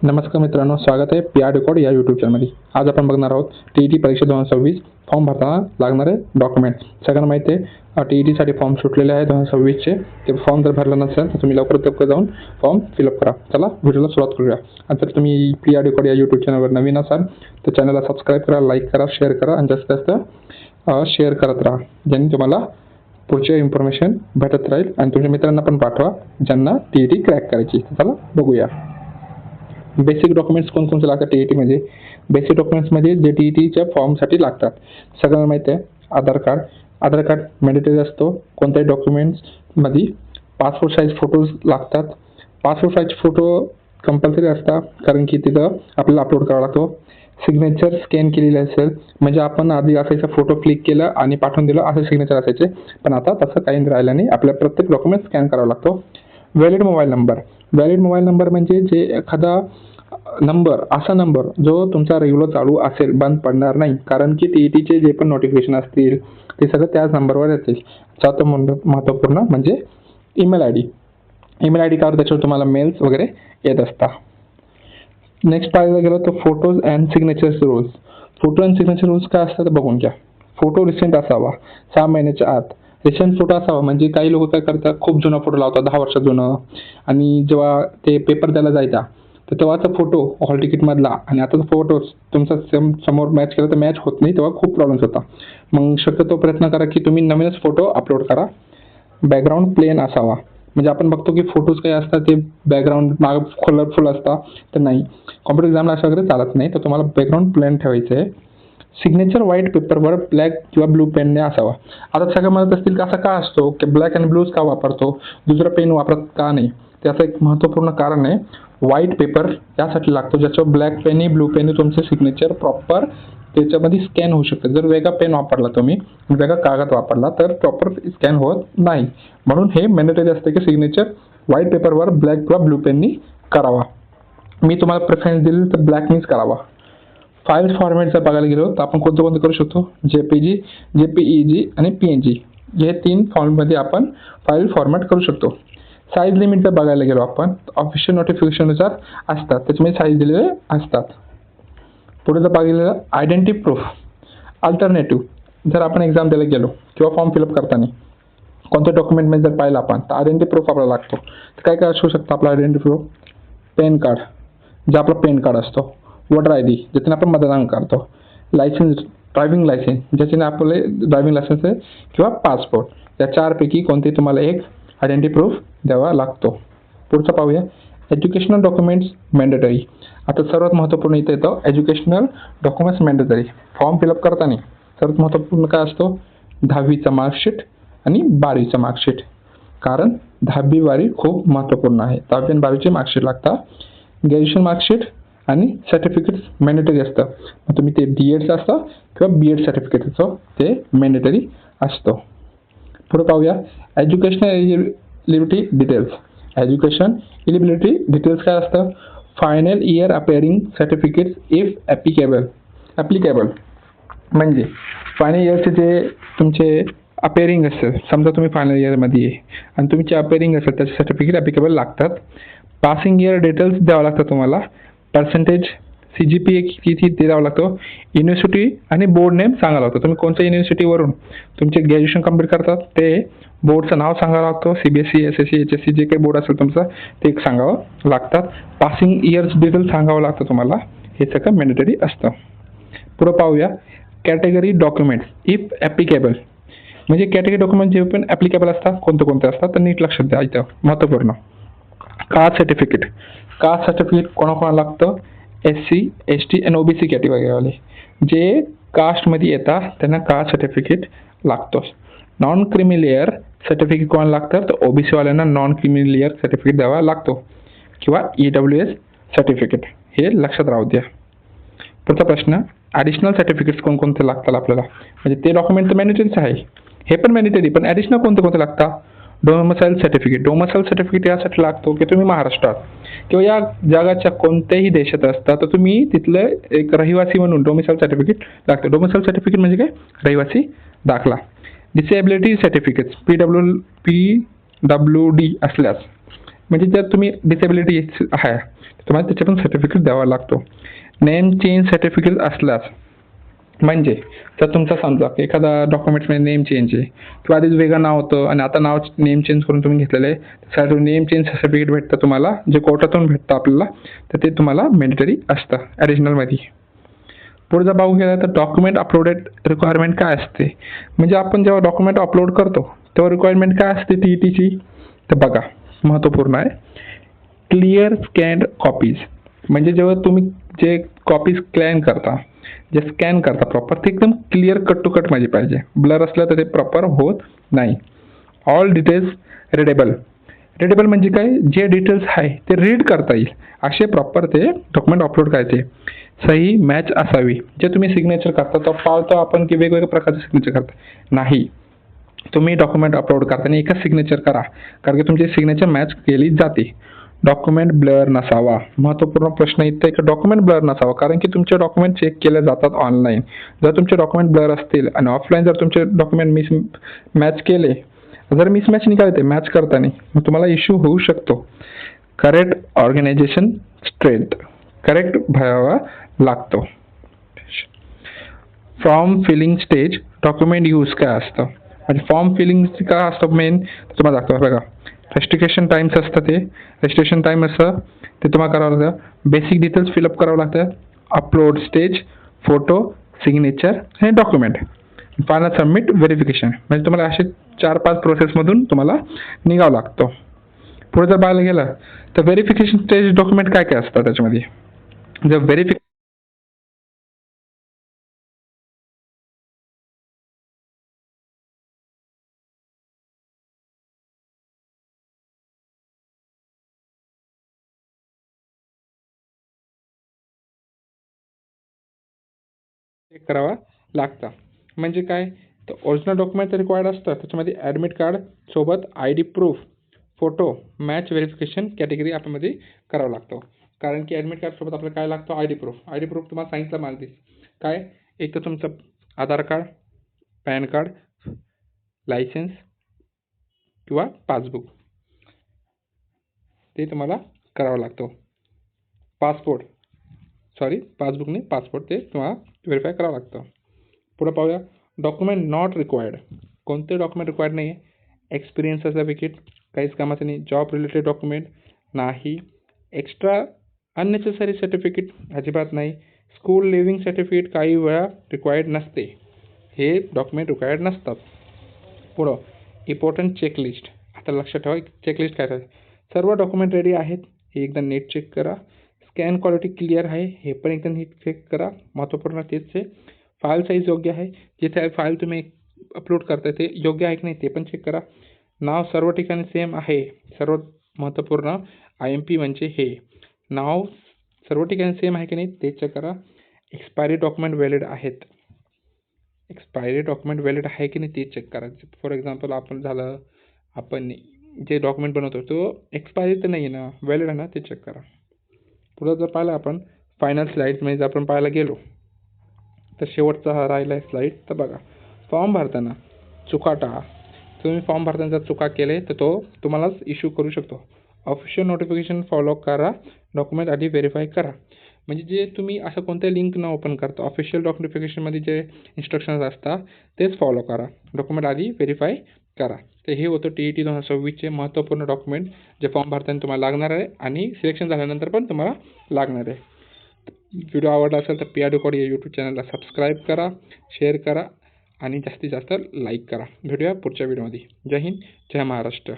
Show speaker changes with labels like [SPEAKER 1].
[SPEAKER 1] नमस्कार मित्रांनो, स्वागत आहे पी आर रेकॉर्ड या यूट्यूब चॅनलमध्ये. आज आपण बघणार आहोत TET परीक्षा 2026 फॉर्म भरताना लागणारे डॉक्युमेंट. सगळ्यांना माहिती आहे TETसाठी फॉर्म सुटलेले आहे 2026चे. ते फॉर्म जर भरला नसेल तर तुम्ही लवकरात जाऊन फॉर्म फिलअप करा. चला व्हिडिओला सुरुवात करूया. आणि जर तुम्ही पी आर रेकॉर्ड या यूट्यूब चॅनलवर नवीन असाल तर चॅनलला सबस्क्राईब करा, लाईक करा, शेअर करा आणि जास्तीत जास्त शेअर करत राहा, ज्यांनी तुम्हाला पुढचे इन्फॉर्मेशन भेटत राहील. आणि तुमच्या मित्रांना पण पाठवा ज्यांना TET क्रॅक करायची. चला बघूया. बेसिक डॉक्युमेंट्स कोणकोणते लागतात TETमध्ये. बेसिक डॉक्युमेंट्समध्ये जे TETच्या फॉर्मसाठी लागतात सगळ्यांना माहिती आहे. आधार कार्ड मॅन्डेटरी असतो. कोणत्याही डॉक्युमेंट्समध्ये पासपोर्ट साईज फोटोज लागतात. पासपोर्ट साईज फोटो कंपल्सरी असतात, कारण की तिथं आपल्याला अपलोड करावा लागतो. सिग्नेचर स्कॅन केलेली असेल, म्हणजे आपण आधी असायचा फोटो क्लिक केला आणि पाठवून दिलं असे सिग्नेचर असायचे, पण आता तसं काही राहिलं नाही. आपल्या प्रत्येक डॉक्युमेंट स्कॅन करावा लागतो. व्हॅलिड मोबाईल नंबर म्हणजे जे एखादा नंबर, असा नंबर जो तुमचा रेग्युलर चालू असेल, बंद पडणार नाही, कारण की TETचे जे पण नोटिफिकेशन असतील ते सगळं त्याच नंबरवर येतील. चौथं महत्त्वपूर्ण म्हणजे ईमेल आय डी कार्ड, त्याच्यावर तुम्हाला मेल्स वगैरे येत असतात. नेक्स्ट पाहायला गेलो तर photos and signatures rules. Photo and signature rules काय असतात बघून घ्या. फोटो रिसेंट असावा, 6 महिन्याच्या आत. रिसेंट फोटो असावा म्हणजे काही लोक काय करतात, खूप जुना फोटो लावतात, 10 वर्ष जुनं, आणि जेव्हा ते पेपर द्यायला जायचा तर तेव्हाचा फोटो हॉल तिकीटमधला आणि आताचा फोटो तुमचा समोर मॅच केला तर मॅच होत नाही, तेव्हा खूप प्रॉब्लेम्स होता. मग शक्यतो प्रयत्न करा की तुम्ही नवीनच फोटो अपलोड करा. बॅकग्राऊंड प्लेन असावा, म्हणजे आपण बघतो की फोटोज काही असतात ते बॅकग्राऊंड माग कलरफुल असतात, तर नाही, कॉम्प्युटर एक्झामला असं वगैरे चालत नाही, तर तुम्हाला बॅकग्राऊंड प्लेन ठेवायचं आहे. सिग्नेचर व्हाईट पेपरवर ब्लॅक किंवा ब्लू पेनने असावा. आता सगळं म्हणत असतील की असा का असतो, की ब्लॅक अँड ब्लूज का वापरतो, दुसरं पेन वापरत का नाही. त्याचं एक महत्त्वपूर्ण कारण आहे. व्हाईट पेपर यासाठी लागतो ज्याच्यावर ब्लॅक पेननी ब्लू पेननी तुमचे सिग्नेचर प्रॉपर त्याच्यामध्ये स्कॅन होऊ शकतं. जर वेगळा पेन वापरला तुम्ही, वेगळा कागद वापरला तर प्रॉपर स्कॅन होत नाही. म्हणून हे मॅन्डेटरी असते की सिग्नेचर व्हाईट पेपरवर ब्लॅक किंवा ब्लू पेननी करावा. मी तुम्हाला प्रेफरन्स दिली तर ब्लॅकनीच करावा. फाईल फॉर्मॅट जर बघायला गेलो तर आपण कोणतं करू शकतो, JPG, JPEG आणि PNG, हे 3 फॉर्ममध्ये आपण फाईल फॉर्मॅट करू शकतो. साईज लिमिट जर बघायला गेलो आपण, ऑफिशियल नोटिफिकेशननुसार असतात, त्याच्यामध्ये साईज दिलेले असतात. पुढे जर बघायला आयडेंटिटी प्रूफ अल्टरनेटिव्ह, जर आपण एक्झाम द्यायला गेलो किंवा फॉर्म फिलअप करताना कोणत्या डॉक्युमेंटमध्ये जर पाहिलं आपण तर आयडेंटिटी प्रूफ आपल्याला लागतो. तर काय काय असू शकतं आपला आयडेंटिटी प्रूफ. पॅन कार्ड, जे आपला पॅन कार्ड असतो. वोटर ID, ज्याच्याने आपण मतदान करतो. लायसन्स, ड्रायव्हिंग लायसन्स, ज्याच्याने आपले ड्रायव्हिंग लायसन्स आहे, किंवा पासपोर्ट. या 4 पैकी कोणते तुम्हाला एक आयडेंटिटी प्रूफ द्यावा लागतो. पुढचं पाहूया. Educational documents mandatory. आता सर्वात महत्त्वपूर्ण इथे येतं educational documents mandatory. Form fill up करताना सर्वात महत्त्वपूर्ण काय असतो, 10वीचा मार्कशीट आणि 12वीचा मार्कशीट. कारण 10वी 12वी खूप महत्त्वपूर्ण आहे. 10वी आणि 12वीचे मार्कशीट लागतात. ग्रॅज्युएशन मार्कशीट आणि सर्टिफिकेट्स मॅन्डेटरी असतं. मग तुम्ही ते DEDचं असतं किंवा BEd सर्टिफिकेटचं ते मॅन्डेटरी असतं. पुढे पाहूया. Educational eligibility details. Education eligibility details काय असतं, final year अपेअरिंग certificates if applicable. म्हणजे फायनल इयरचे जे तुमचे अपेअरिंग असेल, समजा तुम्ही फायनल इयरमध्ये आहे आणि तुमचे अपेअरिंग असेल त्याचे सर्टिफिकेट ॲप्लिकेबल लागतात. पासिंग इयर डिटेल्स द्यावं लागतं तुम्हाला. पर्सेंटेज, CGPA किती ते द्यावं लागतं. युनिव्हर्सिटी आणि बोर्ड नेम सांगावं लागतं. तुम्ही कोणत्या युनिव्हर्सिटीवरून तुमचे ग्रॅज्युएशन कंप्लीट करतात ते बोर्डचं नाव सांगावं लागतं. CBSE, SSC, HSC जे काही बोर्ड असेल तुमचं ते सांगावं लागतात. पासिंग इयर्स डिटेल्स सांगावं लागतं तुम्हाला. हे सगळं मॅन्डेटरी असतं. पुढं पाहूया. Category documents if applicable. म्हणजे कॅटेगरी डॉक्युमेंट जे पण ॲप्लिकेबल असतात, कोणते असतात तर नीट लक्षात द्या. इथं महत्त्वपूर्ण. कास्ट सर्टिफिकेट कोणाकोणाला लागतं, SC, ST आणि OBC कॅटेगरीवाले. जे कास्टमध्ये येतात त्यांना कास्ट सर्टिफिकेट लागतं. नॉन क्रिमी लेअर सर्टिफिकेट कोणाला लागतं तर OBC वाल्यांना नॉन क्रिमी लेअर सर्टिफिकेट द्यावा लागतो, किंवा EWS सर्टिफिकेट. हे लक्षात राहू द्या. पुढचा प्रश्न. ॲडिशनल सर्टिफिकेट्स कोणकोणते लागतात आपल्याला, म्हणजे ते डॉक्युमेंट तर मॅन्डेटरीच आहे, हे पण मॅन्डेटरी, पण ॲडिशनल कोणते लागतात. डोमिसाईल सर्टिफिकेट यासाठी लागतो की तुम्ही महाराष्ट्रात किंवा या जगाच्या कोणत्याही देशात असता तर तुम्ही तिथलं एक रहिवासी म्हणून डोमिसाईल सर्टिफिकेट लागतं. डोमिसाईल सर्टिफिकेट म्हणजे काय, रहिवासी दाखला. डिसेबिलिटी सर्टिफिकेट्स PWD असल्यास म्हणजे जर तुम्ही डिसेबिलिटी आहे तुम्हाला त्याचे पण सर्टिफिकेट द्यावा लागतो. नेम चेंज सर्टिफिकेट असल्यास म्हणजे जर तुमचा समजा एखादा डॉक्युमेंट्समध्ये नेम चेंज आहे किंवा आधीच वेगळं नाव होतं आणि आता नाव नेम चेंज करून तुम्ही घेतलेलं आहे, त्यासाठी नेम चेंज सर्टिफिकेट भेटतं तुम्हाला, जे कोर्टातून भेटतं आपल्याला, तर ते तुम्हाला मॅन्डेटरी असतं ॲडिशनलमध्ये. पुढे जर पाहू गेलं तर डॉक्युमेंट अपलोडेड रिक्वायरमेंट काय असते, म्हणजे आपण जेव्हा डॉक्युमेंट अपलोड करतो तेव्हा रिक्वायरमेंट काय असते TETची, तर बघा महत्त्वपूर्ण आहे. क्लिअर स्कॅन्ड कॉपीज, म्हणजे जेव्हा तुम्ही जे कॉपीज जे स्कॅन करता प्रॉपर ते एकदम क्लिअर कट टू कट माझी पाहिजे, ब्लर असलं तर ते प्रॉपर होत नाही. ऑल डिटेल्स रीडेबल म्हणजे काय, जे डिटेल्स आहे ते रीड करता येईल असे प्रॉपर ते डॉक्युमेंट अपलोड करायचे. सही मॅच असावी, जे तुम्ही सिग्नेचर करता तो पाळतो आपण की वेगवेगळ्या प्रकारचे सिग्नेचर करता, नाही. तुम्ही डॉक्युमेंट अपलोड करताना एकच सिग्नेचर करा, कारण की तुमची सिग्नेचर मॅच केली जाते. डॉक्युमेंट ब्लर नसावा, महत्त्वपूर्ण प्रश्न इथे की डॉक्युमेंट ब्लर नसावा, कारण की तुमचे डॉक्युमेंट चेक केले जातात ऑनलाईन. जर तुमचे डॉक्युमेंट ब्लर असतील आणि ऑफलाईन जर तुमचे डॉक्युमेंट मॅच केले, जर मिसमॅच निघाले ते मॅच करताना, मग तुम्हाला इश्यू होऊ शकतो. करेक्ट ऑर्गनायझेशन स्ट्रेंथ, करेक्ट भरावा लागतो. Form filling stage document use काय असतं, म्हणजे फॉर्म फिलिंग काय असतं मेन तुम्हाला दाखवतो बघा. रेजिस्ट्रेशन टाईम्स असतं, ते रेजिस्ट्रेशन टाईम असतं ते तुम्हाला करावं लागतं. बेसिक डिटेल्स फिलअप करावं लागतं. अपलोड स्टेज, फोटो, सिग्नेचर आणि डॉक्युमेंट. फायनल सबमिट व्हेरिफिकेशन, म्हणजे तुम्हाला असे 4-5 प्रोसेसमधून तुम्हाला निघावं लागतं. पुढे जर पाहायला गेलं तर व्हेरिफिकेशन स्टेज डॉक्युमेंट काय काय असतं त्याच्यामध्ये. जर चेक करावा लागतं. म्हणजे काय, तर ओरिजिनल डॉक्युमेंट रिक्वायर्ड असतं, त्याच्यामध्ये ॲडमिट कार्ड सोबत ID proof, photo, match verification category आपल्यामध्ये करावं लागतं. कारण की ॲडमिट कार्डसोबत आपल्याला काय लागतं, आय डी प्रूफ तुम्हाला सांगितलं मागेच. काय, एक तर तुमचं आधार कार्ड, पॅन कार्ड, लायसन्स किंवा पासबुक, ते तुम्हाला करावं लागतं. पासबुक नाही, पासपोर्ट, ते तुम्हाला व्हेरीफाय करावं लागतं. पुढे पाहूया, डॉक्युमेंट नॉट रिक्वायर्ड, कोणते डॉक्युमेंट रिक्वायर्ड नाही आहे. एक्सपिरियन्स सर्टिफिकेट काहीच कामाचं नाही. जॉब रिलेटेड डॉक्युमेंट नाही. एक्स्ट्रा अननेसेसरी सर्टिफिकेट अजिबात नाही. स्कूल लिव्हिंग सर्टिफिकेट काही वेळा रिक्वायर्ड नसते, हे डॉक्युमेंट रिक्वायर्ड नसतात. पुढं इम्पॉर्टंट चेकलिस्ट, आता लक्षात ठेवा चेकलिस्ट काय आहे. सर्व डॉक्युमेंट रेडी आहेत हे एकदा नीट चेक करा. स्कॅन क्वालिटी क्लिअर आहे हे पण एकदा नीट चेक करा. महत्त्वपूर्ण तेच आहे. फाईल साईज योग्य आहे, जिथे फाईल तुम्ही अपलोड करताय ते योग्य आहे की नाही ते पण चेक करा. नाव सर्व ठिकाणी सेम आहे, सर्वात महत्त्वपूर्ण IMP म्हणजे हे नाव सर्व ठिकाणी सेम आहे की नाही ते चेक करा. एक्सपायरी डॉक्युमेंट व्हॅलिड आहे की नाही ते चेक करा. फॉर एक्झाम्पल आपण जे डॉक्युमेंट बनवतो तो एक्सपायरी तर नाही आहे ना, व्हॅलिड आहे ना, ते चेक करा. पुढं जर पाहिलं आपण फायनल स्लाईडमध्ये जर आपण पाहायला गेलो तर शेवटचा हा राहिला आहे स्लाईड. तर बघा, फॉर्म भरताना चुका टाळा. तुम्ही फॉर्म भरताना जर चुका केले तर तो तुम्हालाच इश्यू करू शकतो. ऑफिशियल नोटिफिकेशन फॉलो करा. डॉक्युमेंट आधी व्हेरीफाय करा. म्हणजे जे तुम्ही असं कोणत्या लिंक न ओपन करता, ऑफिशियल नोटिफिकेशनमध्ये जे इन्स्ट्रक्शन्स असतात तेच फॉलो करा. डॉक्युमेंट आधी व्हेरीफाय करा. तर हे होतं TET 2026चे महत्त्वपूर्ण डॉक्युमेंट, जे फॉर्म भरताना तुम्हाला लागणार आहे आणि सिलेक्शन झाल्यानंतर पण तुम्हाला लागणार आहे. व्हिडिओ आवडला असेल तर PRD कोड या यूट्यूब चॅनलला सबस्क्राईब करा, शेअर करा आणि जास्तीत जास्त लाईक करा. भेटूया पुढच्या व्हिडिओमध्ये. जय हिंद, जय महाराष्ट्र.